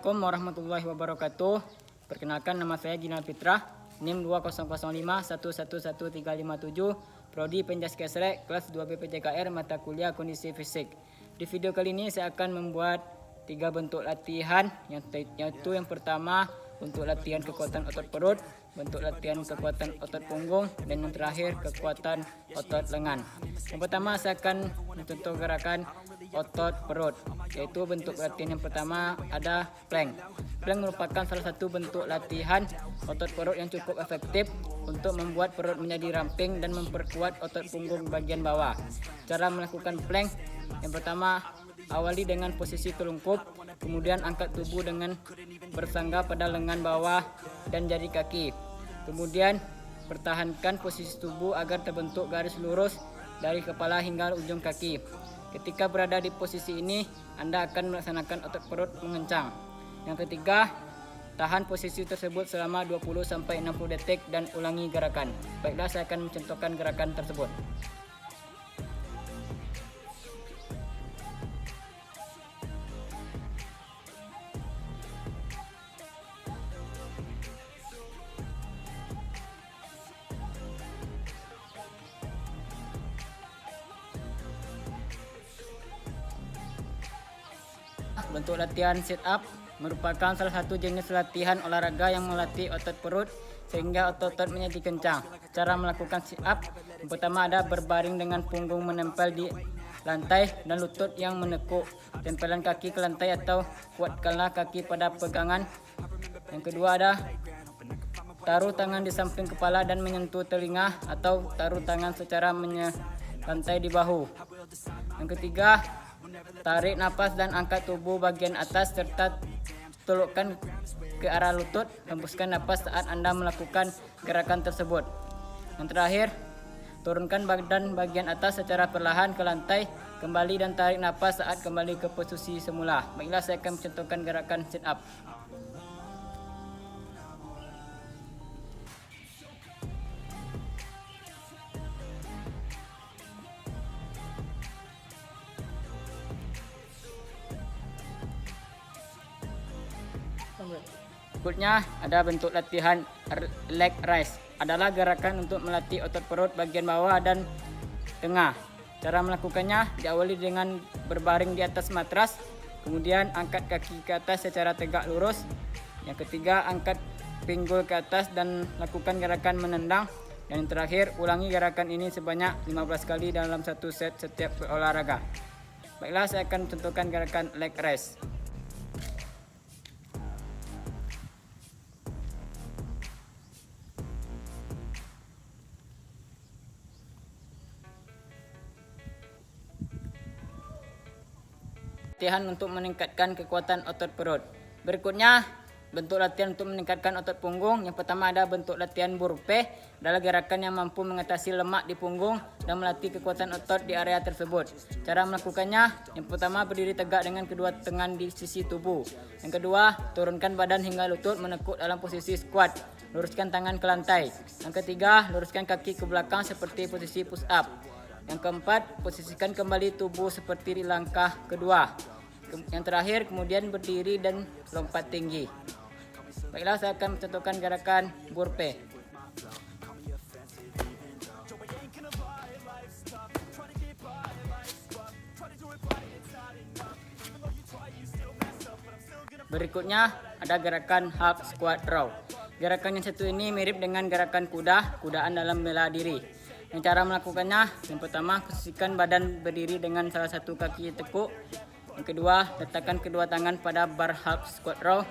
Assalamualaikum warahmatullahi wabarakatuh. Perkenalkan, nama saya Ginal Fitra, NIM 2005111357, Prodi Penjas Kesrek, kelas 2 BPJKR, mata kuliah kondisi fisik. Di video kali ini saya akan membuat 3 bentuk latihan, yaitu yang pertama untuk latihan kekuatan otot perut, bentuk latihan kekuatan otot punggung, dan yang terakhir kekuatan otot lengan. Yang pertama saya akan mencontoh gerakan otot perut, yaitu bentuk latihan yang pertama ada plank. Plank merupakan salah satu bentuk latihan otot perut yang cukup efektif untuk membuat perut menjadi ramping dan memperkuat otot punggung bagian bawah. Cara melakukan plank yang pertama, awali dengan posisi telungkup, kemudian angkat tubuh dengan bersangga pada lengan bawah dan jari kaki. Kemudian pertahankan posisi tubuh agar terbentuk garis lurus dari kepala hingga ujung kaki. Ketika berada di posisi ini, Anda akan melaksanakan otot perut mengencang. Yang ketiga, tahan posisi tersebut selama 20-60 detik dan ulangi gerakan. Baiklah, saya akan mencontohkan gerakan tersebut. Bentuk latihan sit up merupakan salah satu jenis latihan olahraga yang melatih otot perut sehingga otot menjadi kencang. Cara melakukan sit up yang pertama ada berbaring dengan punggung menempel di lantai dan lutut yang menekuk. Tempelan kaki ke lantai atau kuatkanlah kaki pada pegangan. Yang kedua ada taruh tangan di samping kepala dan menyentuh telinga atau taruh tangan secara menyelantai di bahu. Yang ketiga, tarik napas dan angkat tubuh bagian atas serta tulukkan ke arah lutut. Hembuskan napas saat Anda melakukan gerakan tersebut. Yang terakhir, turunkan badan bagian atas secara perlahan ke lantai kembali dan tarik napas saat kembali ke posisi semula. Baiklah, saya akan mencontohkan gerakan sit up. Berikutnya ada bentuk latihan leg raise. Adalah gerakan untuk melatih otot perut bagian bawah dan tengah. Cara melakukannya diawali dengan berbaring di atas matras, kemudian angkat kaki ke atas secara tegak lurus. Yang ketiga, angkat pinggul ke atas dan lakukan gerakan menendang. Dan yang terakhir, ulangi gerakan ini sebanyak 15 kali dalam satu set setiap olahraga. Baiklah, saya akan contohkan gerakan leg raise. Latihan untuk meningkatkan kekuatan otot perut. Berikutnya, bentuk latihan untuk meningkatkan otot punggung. Yang pertama ada bentuk latihan burpee. Adalah gerakan yang mampu mengatasi lemak di punggung dan melatih kekuatan otot di area tersebut. Cara melakukannya, yang pertama berdiri tegak dengan kedua tangan di sisi tubuh. Yang kedua, turunkan badan hingga lutut menekuk dalam posisi squat. Luruskan tangan ke lantai. Yang ketiga, luruskan kaki ke belakang seperti posisi push up. Yang keempat, posisikan kembali tubuh seperti di langkah kedua. Yang terakhir, kemudian berdiri dan lompat tinggi. Baiklah, saya akan mencontohkan gerakan burpee. Berikutnya ada gerakan half squat row. Gerakan yang satu ini mirip dengan gerakan kudaan dalam bela diri. Yang cara melakukannya, yang pertama posisikan badan berdiri dengan salah satu kaki tekuk. Yang kedua, letakkan kedua tangan pada bar half squat row.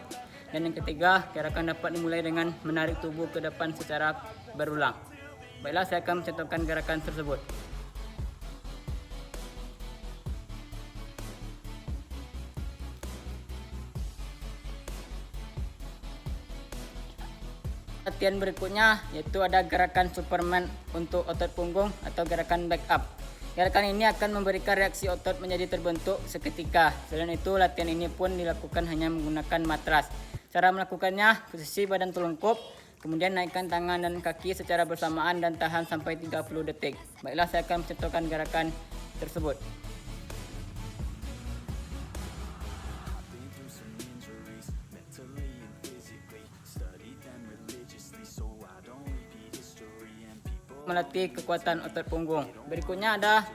Dan yang ketiga, gerakan dapat dimulai dengan menarik tubuh ke depan secara berulang. Baiklah, saya akan mencontohkan gerakan tersebut. Latihan berikutnya yaitu ada gerakan Superman untuk otot punggung atau gerakan back up. Gerakan ini akan memberikan reaksi otot menjadi terbentuk seketika. Selain itu, latihan ini pun dilakukan hanya menggunakan matras. Cara melakukannya, posisi badan telungkup, kemudian naikkan tangan dan kaki secara bersamaan dan tahan sampai 30 detik. Baiklah, saya akan mencontohkan gerakan tersebut. melatih kekuatan otot punggung. Berikutnya ada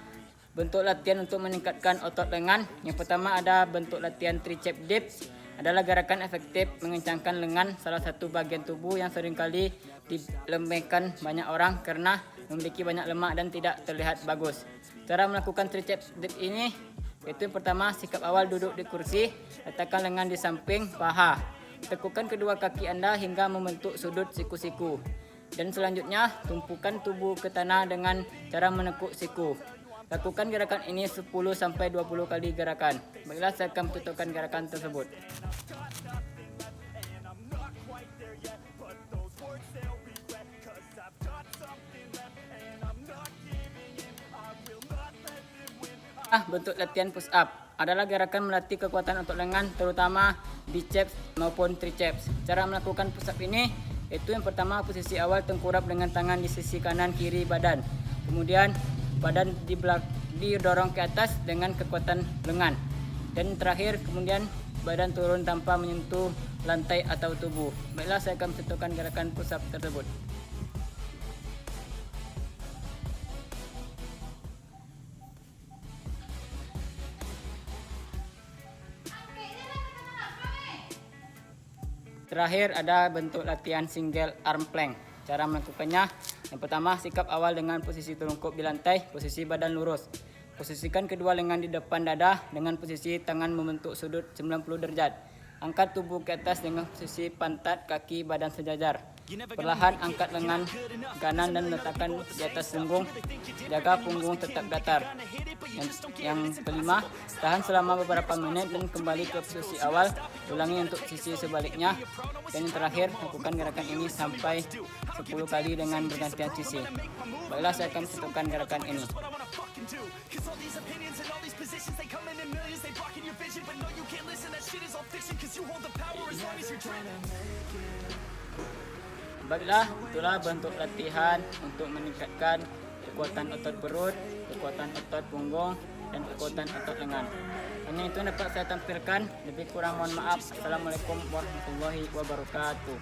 bentuk latihan untuk meningkatkan otot lengan. Yang pertama ada bentuk latihan tricep dips. Adalah gerakan efektif mengencangkan lengan, salah satu bagian tubuh yang seringkali dilembengkan banyak orang karena memiliki banyak lemak dan tidak terlihat bagus. Cara melakukan tricep dips ini yaitu yang pertama, sikap awal duduk di kursi, letakkan lengan di samping paha. Tekukan kedua kaki Anda hingga membentuk sudut siku-siku. Dan selanjutnya, tumpukan tubuh ke tanah dengan cara menekuk siku. Lakukan gerakan ini 10-20 kali gerakan. Baiklah, saya akan mencontohkan gerakan tersebut. Bentuk latihan push up adalah gerakan melatih kekuatan otot lengan, terutama biceps maupun triceps. Cara melakukan push up ini yaitu yang pertama, posisi awal tengkurap dengan tangan di sisi kanan kiri badan. Kemudian badan didorong ke atas dengan kekuatan lengan. Dan terakhir kemudian badan turun tanpa menyentuh lantai atau tubuh. Baiklah, saya akan mencontohkan gerakan push up tersebut. Terakhir ada bentuk latihan single arm plank. Cara melakukannya, yang pertama, sikap awal dengan posisi telungkup di lantai, posisi badan lurus. Posisikan kedua lengan di depan dada dengan posisi tangan membentuk sudut 90 derajat. Angkat tubuh ke atas dengan posisi pantat kaki badan sejajar. Perlahan angkat lengan kanan dan letakkan di atas punggung. Jaga punggung tetap datar. Yang kelima, tahan selama beberapa menit dan kembali ke posisi awal. Ulangi untuk sisi sebaliknya. Dan yang terakhir, lakukan gerakan ini sampai 10 kali dengan bergantian sisi. Baiklah, saya akan mencontohkan gerakan ini. Baiklah, itulah bentuk latihan untuk meningkatkan kekuatan otot perut, kekuatan otot punggung, dan kekuatan otot lengan. Hanya itu yang dapat saya tampilkan. Lebih kurang mohon maaf. Assalamualaikum warahmatullahi wabarakatuh.